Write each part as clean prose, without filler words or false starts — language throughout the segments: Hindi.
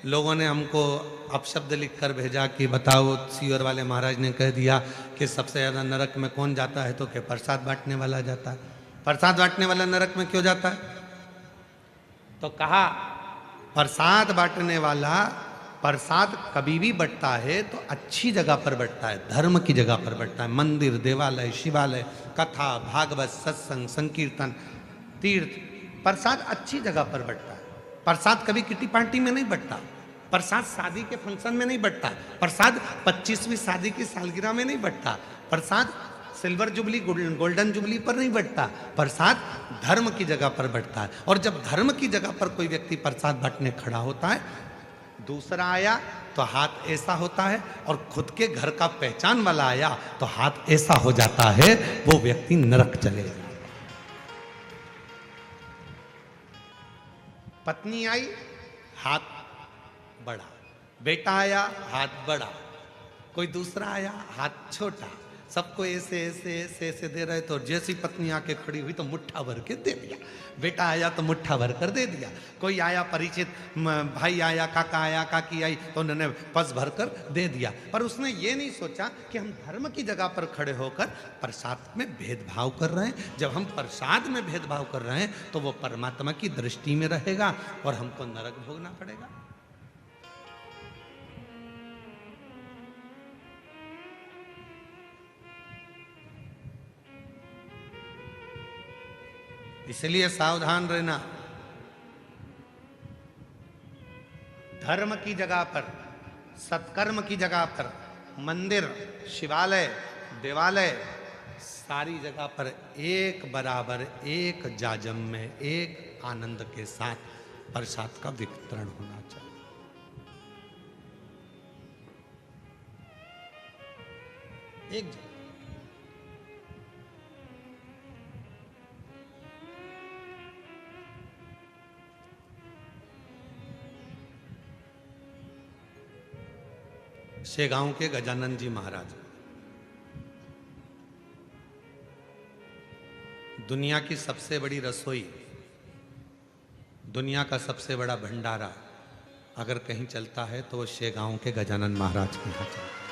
लोगों ने हमको अपशब्द लिख कर भेजा कि बताओ, सीवर वाले महाराज ने कह दिया कि सबसे ज़्यादा नरक में कौन जाता है, तो क्या प्रसाद बांटने वाला जाता है। प्रसाद बांटने वाला नरक में क्यों जाता है? तो कहा प्रसाद बांटने वाला प्रसाद कभी भी बंटता है तो अच्छी जगह पर बंटता है, धर्म की जगह पर बंटता है। मंदिर, देवालय, शिवालय, कथा, भागवत, सत्संग, संकीर्तन, तीर्थ, प्रसाद अच्छी जगह पर बंटता है। प्रसाद कभी किटी पार्टी में नहीं बंटता, प्रसाद शादी के फंक्शन में नहीं बंटता, प्रसाद 25वीं शादी की सालगिरह में नहीं बंटता, प्रसाद सिल्वर जुबली, गोल्डन जुबली पर नहीं बंटता, प्रसाद धर्म की जगह पर बंटता है। और जब धर्म की जगह पर कोई व्यक्ति प्रसाद बांटने खड़ा होता है, दूसरा आया तो हाथ ऐसा होता है, और खुद के घर का पहचान वाला आया तो हाथ ऐसा हो जाता है, वो व्यक्ति नरक चले जाता है। पत्नी आई, हाथ बड़ा, बेटा आया, हाथ बड़ा, कोई दूसरा आया, हाथ छोटा, सबको ऐसे ऐसे ऐसे ऐसे दे रहे। तो जैसी पत्नी आके खड़ी हुई तो मुट्ठा भर के दे दिया, बेटा आया तो मुट्ठा भर कर दे दिया, कोई आया परिचित भाई आया, काका आया, काकी आई, तो उन्होंने पस भर कर दे दिया। पर उसने ये नहीं सोचा कि हम धर्म की जगह पर खड़े होकर प्रसाद में भेदभाव कर रहे हैं। जब हम प्रसाद में भेदभाव कर रहे हैं तो वो परमात्मा की दृष्टि में रहेगा और हमको नरक भोगना पड़ेगा। इसलिए सावधान रहना। धर्म की जगह पर, सत्कर्म की जगह पर, मंदिर, शिवालय, देवालय, सारी जगह पर एक बराबर, एक जाजम में, एक आनंद के साथ प्रसाद का वितरण होना चाहिए। एक जगह शेगांव के गजानन जी महाराज, दुनिया की सबसे बड़ी रसोई, दुनिया का सबसे बड़ा भंडारा अगर कहीं चलता है तो वो शेगांव के गजानन महाराज के यहाँ चलता है।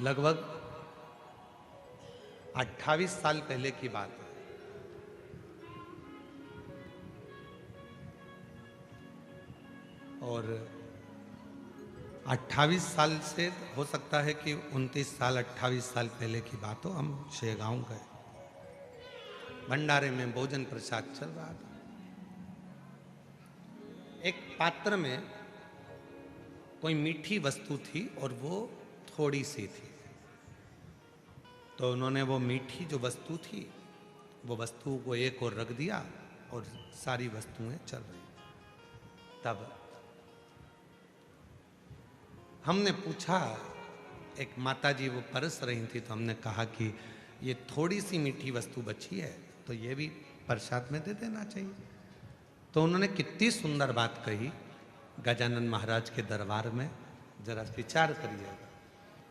लगभग 28 साल पहले की बात है। और 28 साल से हो सकता है कि 29 साल 28 साल पहले की बात हो। हम शेगांव गए, भंडारे में भोजन प्रसाद चल रहा था। एक पात्र में कोई मीठी वस्तु थी और वो थोड़ी सी थी। तो उन्होंने वो मीठी जो वस्तु थी, वो वस्तु को एक और रख दिया और सारी वस्तुएं चल रही। तब हमने पूछा, एक माताजी वो परस रही थी, तो हमने कहा कि ये थोड़ी सी मीठी वस्तु बची है तो ये भी प्रसाद में दे देना चाहिए। तो उन्होंने कितनी सुंदर बात कही गजानन महाराज के दरबार में, जरा विचार करिए।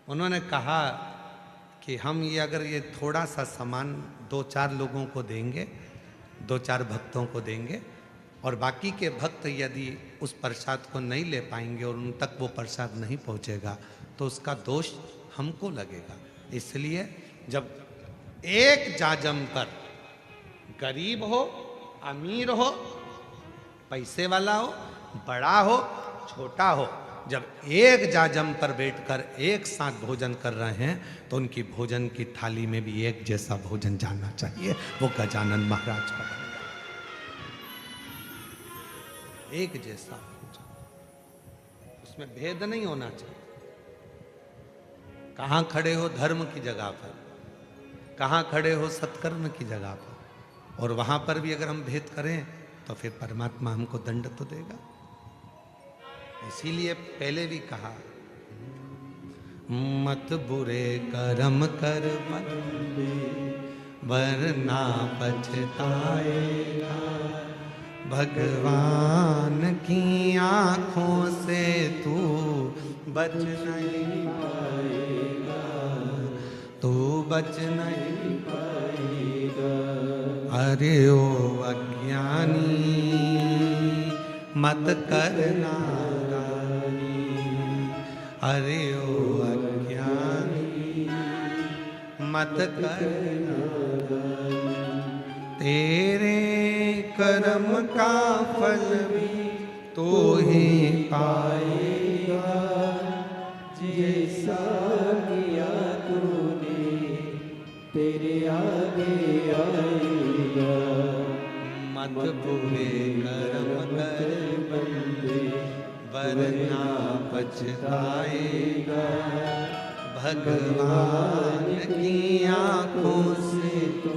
उन्होंने कहा कि हम ये अगर ये थोड़ा सा सामान 2-4 लोगों को देंगे, 2-4 भक्तों को देंगे, और बाकी के भक्त यदि उस प्रसाद को नहीं ले पाएंगे और उन तक वो प्रसाद नहीं पहुंचेगा तो उसका दोष हमको लगेगा। इसलिए जब एक जाजम पर गरीब हो, अमीर हो, पैसे वाला हो, बड़ा हो, छोटा हो, जब एक जाजम पर बैठकर एक साथ भोजन कर रहे हैं तो उनकी भोजन की थाली में भी एक जैसा भोजन जाना चाहिए। वो गजानन महाराज का एक जैसा भोजन, उसमें भेद नहीं होना चाहिए। कहाँ खड़े हो धर्म की जगह पर, कहाँ खड़े हो सत्कर्म की जगह पर, और वहां पर भी अगर हम भेद करें तो फिर परमात्मा हमको दंड तो देगा। इसीलिए पहले भी कहा, मत बुरे कर्म कर मत वरना पछताएगा, भगवान की आंखों से तू बच नहीं पाएगा, तू बच नहीं पाएगा। अरे ओ अज्ञानी मत करना नादानी, अरे ओ अज्ञानी मत करना नादानी। तेरे कर्म का फल भी तो ही पाएगा, जैसा किया तूने तेरे आगे आएगा। मत बुरे कर्म कर बंदे वरना पछताएगा। भगवान की आंखों से तू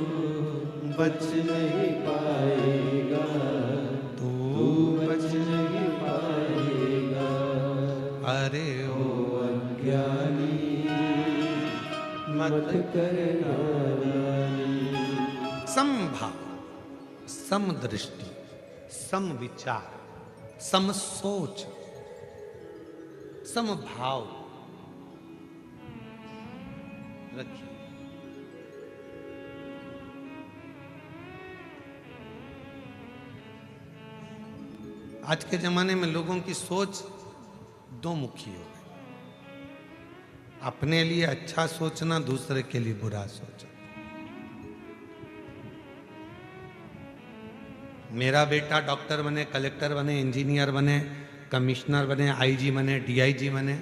बच नहीं पाएगा, तू बच नहीं पाएगा। अरे ओ अज्ञानी मत करना नादानी। समभाव, समदृष्टि, समविचार, समसोच, समभाव रखिए। आज के जमाने में लोगों की सोच दो मुखी हो गई, अपने लिए अच्छा सोचना, दूसरे के लिए बुरा सोचना। मेरा बेटा डॉक्टर बने, कलेक्टर बने, इंजीनियर बने, कमिश्नर बने, आईजी बने, डीआईजी बने,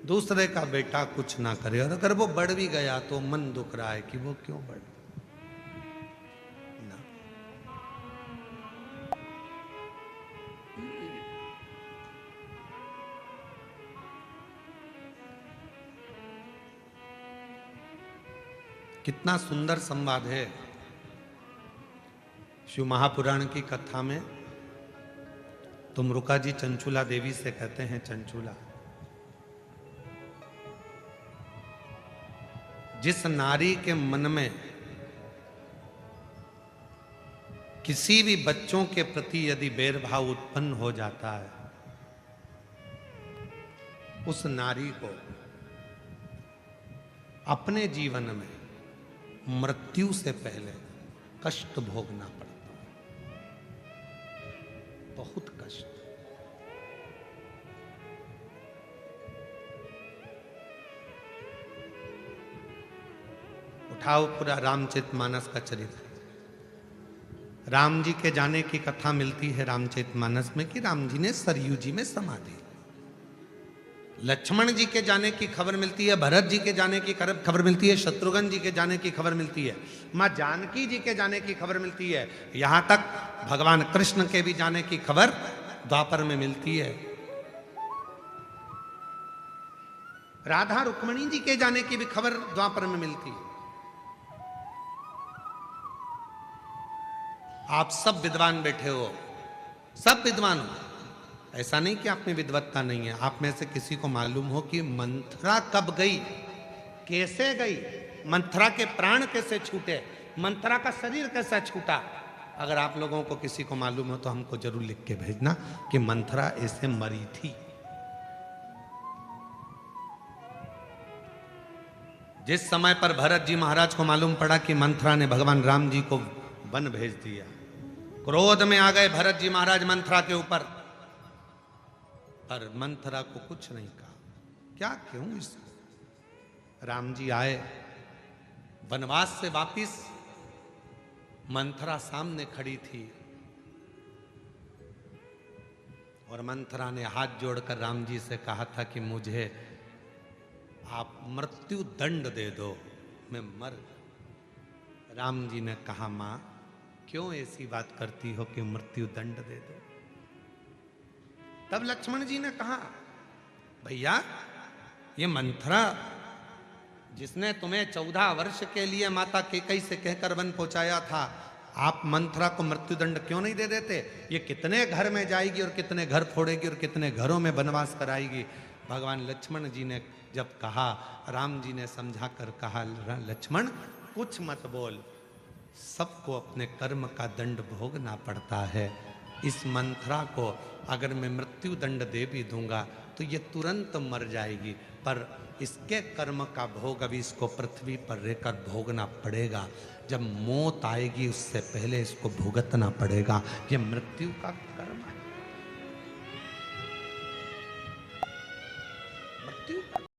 दूसरे का बेटा कुछ ना करे, और अगर वो बढ़ भी गया तो मन दुख रहा है कि वो क्यों बढ़ ना। कितना सुंदर संवाद है शिव महापुराण की कथा में। तुमरुका जी चंचूला देवी से कहते हैं, चंचूला, जिस नारी के मन में किसी भी बच्चों के प्रति यदि बैरभाव उत्पन्न हो जाता है, उस नारी को अपने जीवन में मृत्यु से पहले कष्ट भोगना पड़ता है, बहुत कष्ट। उठाओ पूरा रामचरितमानस का चरित्र। राम जी के जाने की कथा मिलती है रामचरितमानस में कि राम जी ने सरयू जी में समाधि। लक्ष्मण जी के जाने की खबर मिलती है, भरत जी के जाने की खबर मिलती है, शत्रुघ्न जी के जाने की खबर मिलती है, मां जानकी जी के जाने की खबर मिलती है, यहां तक भगवान कृष्ण के भी जाने की खबर द्वापर में मिलती है। राधा रुक्मणी जी के जाने की भी खबर द्वापर में मिलती है। आप सब विद्वान बैठे हो, सब विद्वान हो, ऐसा नहीं कि आप में विद्वत्ता नहीं है। आप में से किसी को मालूम हो कि मंथरा कब गई, कैसे गई, मंथरा के प्राण कैसे छूटे, मंथरा का शरीर कैसा छूटा? अगर आप लोगों को किसी को मालूम हो तो हमको जरूर लिख के भेजना कि मंथरा ऐसे मरी थी। जिस समय पर भरत जी महाराज को मालूम पड़ा कि मंथरा ने भगवान राम जी को वन भेज दिया, क्रोध में आ गए भरत जी महाराज मंथरा के ऊपर, पर मंथरा को कुछ नहीं कहा। क्या, क्यों? इस राम जी आए वनवास से वापिस, मंथरा सामने खड़ी थी और मंथरा ने हाथ जोड़कर राम जी से कहा था कि मुझे आप मृत्यु दंड दे दो, मैं मर। राम जी ने कहा, मां क्यों ऐसी बात करती हो कि मृत्यु दंड दे दो? तब लक्ष्मण जी ने कहा, भैया ये मंथरा जिसने तुम्हें 14 वर्ष के लिए माता कैकेयी से कहकर वन पहुंचाया था, आप मंथरा को मृत्युदंड क्यों नहीं दे देते? ये कितने घर में जाएगी और कितने घर फोड़ेगी और कितने घरों में वनवास कराएगी। भगवान लक्ष्मण जी ने जब कहा, राम जी ने समझा कर कहा, लक्ष्मण कुछ मत बोल, सबको अपने कर्म का दंड भोगना पड़ता है। इस मंथरा को अगर मैं मृत्यु दंड दे भी दूंगा तो ये तुरंत मर जाएगी, पर इसके कर्म का भोग अभी इसको पृथ्वी पर रहकर भोगना पड़ेगा। जब मौत आएगी उससे पहले इसको भुगतना पड़ेगा। ये मृत्यु का कर्म है। मृत्यु